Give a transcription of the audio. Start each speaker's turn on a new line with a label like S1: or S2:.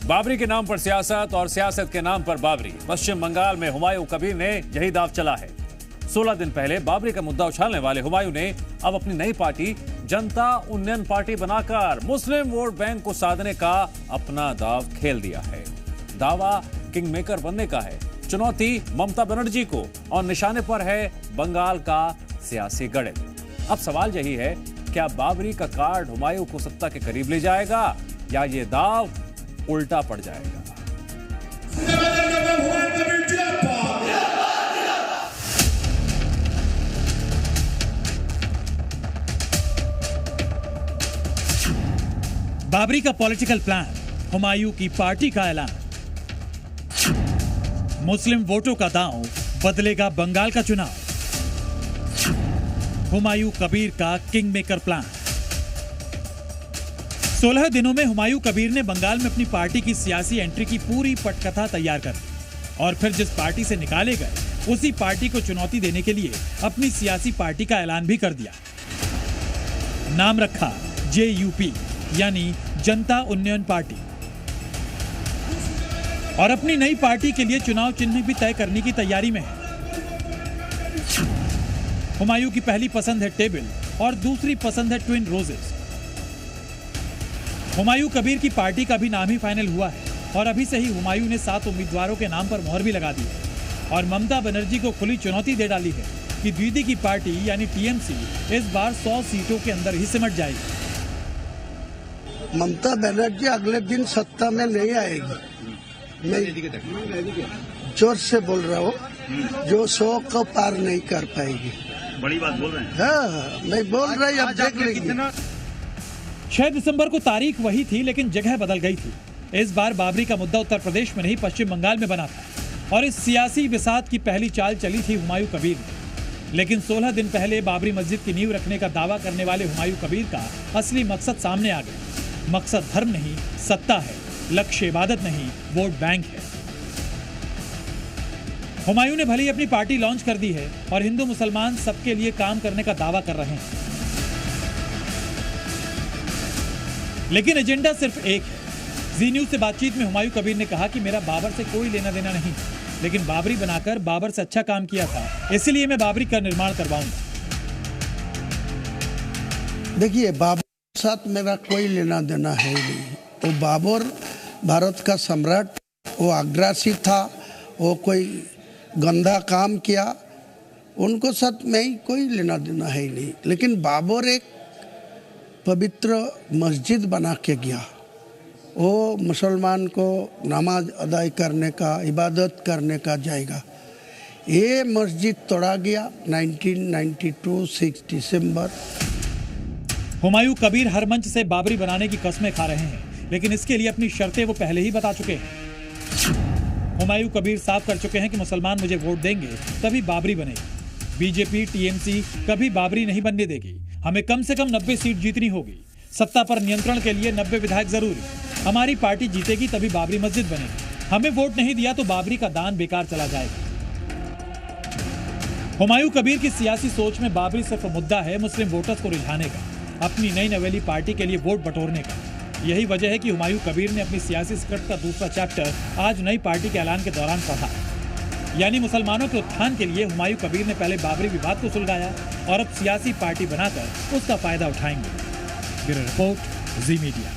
S1: बाबरी के नाम पर सियासत और सियासत के नाम पर बाबरी। पश्चिम बंगाल में हुमायूं कबीर ने यही दांव चला है। 16 दिन पहले बाबरी का मुद्दा उछालने वाले हुमायूं ने अब अपनी नई पार्टी जनता उन्नयन पार्टी बनाकर मुस्लिम वोट बैंक को साधने का अपना दांव खेल दिया है। दावा किंग मेकर बनने का है। चुनौती ममता बनर्जी को और निशाने पर है बंगाल का सियासी गणित। अब सवाल यही है, क्या बाबरी का कार्ड हुमायूं को सत्ता के करीब ले जाएगा या ये दाव उल्टा पड़ जाएगा?
S2: बाबरी का पॉलिटिकल प्लान, हुमायूं की पार्टी का ऐलान। मुस्लिम वोटों का दांव, बदलेगा बंगाल का चुनाव। हुमायूं कबीर का किंग मेकर प्लान। 16 दिनों में हुमायूं कबीर ने बंगाल में अपनी पार्टी की सियासी एंट्री की पूरी पटकथा तैयार कर दी और फिर जिस पार्टी से निकाले गए उसी पार्टी को चुनौती देने के लिए अपनी सियासी पार्टी का ऐलान भी कर दिया। नाम रखा JUP यानी जनता उन्नयन पार्टी। और अपनी नई पार्टी के लिए चुनाव चिन्ह भी तय करने की तैयारी में है। हुमायूं की पहली पसंद है टेबल और दूसरी पसंद है ट्विन रोजेस। हुमायूं कबीर की पार्टी का भी नाम ही फाइनल हुआ है और अभी से ही हुमायूं ने 7 उम्मीदवारों के नाम पर मोहर भी लगा दी है और ममता बनर्जी को खुली चुनौती दे डाली है कि दीदी की पार्टी यानी TMC इस बार 100 सीटों के अंदर ही सिमट जाएगी।
S3: ममता बनर्जी अगले दिन सत्ता में नहीं आएगी। मैं जोर से बोल रहा हूँ, जो 100 को पार नहीं कर पाएगी।
S4: बड़ी बात बोल रहे हैं।
S3: हाँ, मैं बोल रहा हूँ, अब देख लेंगे।
S2: 6 दिसंबर को तारीख वही थी लेकिन जगह बदल गई थी। इस बार बाबरी का मुद्दा उत्तर प्रदेश में नहीं पश्चिम बंगाल में बना था और इस सियासी विसात की पहली चाल चली थी हुमायूं कबीर ने। लेकिन 16 दिन पहले बाबरी मस्जिद की नींव रखने का दावा करने वाले हुमायूं कबीर का असली मकसद सामने आ गया। मकसद धर्म नहीं, सत्ता है। लक्ष्य इबादत नहीं, वोट बैंक है। हुमायूं ने भले ही अपनी पार्टी लॉन्च कर दी है और हिंदू मुसलमान सबके लिए काम करने का दावा कर रहे हैं, लेकिन एजेंडा सिर्फ एक है। जी न्यूज से बातचीत में हुमायूं कबीर ने कहा कि मेरा बाबर से कोई लेना देना नहीं, लेकिन बाबरी बनाकर बाबर से अच्छा काम किया था, इसलिए मैं बाबरी का निर्माण करवाऊंगा।
S3: देखिए, बाबर के साथ मेरा कोई लेना देना है ही नहीं। वो बाबर भारत का सम्राट, वो आग्रासी था, वो कोई गंदा काम किया, उनको साथ में ही कोई लेना देना है ही नहीं। लेकिन बाबर एक पवित्र मस्जिद बना के गया। वो मुसलमान को नमाज अदा करने का, इबादत करने का जाएगा। ये मस्जिद तोड़ा गया 1992 6 दिसंबर।
S2: हुमायूं कबीर हर मंच से बाबरी बनाने की कस्में खा रहे हैं, लेकिन इसके लिए अपनी शर्तें वो पहले ही बता चुके हैं। हुमायूं कबीर साफ कर चुके हैं कि मुसलमान मुझे वोट देंगे तभी बाबरी बनेगी। बीजेपी TMC कभी बाबरी नहीं बनने देगी। हमें कम से कम 90 सीट जीतनी होगी। सत्ता पर नियंत्रण के लिए 90 विधायक जरूरी। हमारी पार्टी जीतेगी तभी बाबरी मस्जिद बनेगी। हमें वोट नहीं दिया तो बाबरी का दान बेकार चला जाएगा। हुमायूं कबीर की सियासी सोच में बाबरी सिर्फ मुद्दा है मुस्लिम वोटर्स को रिझाने का, अपनी नई नवेली पार्टी के लिए वोट बटोरने का। यही वजह है कि हुमायूं कबीर ने अपनी सियासी स्क्रिप्ट का दूसरा चैप्टर आज नई पार्टी के ऐलान के दौरान पढ़ा। यानी मुसलमानों के उत्थान के लिए हुमायूं कबीर ने पहले बाबरी विवाद को सुलझाया और अब सियासी पार्टी बनाकर उसका फायदा उठाएंगे। ब्यूरो रिपोर्ट, जी मीडिया।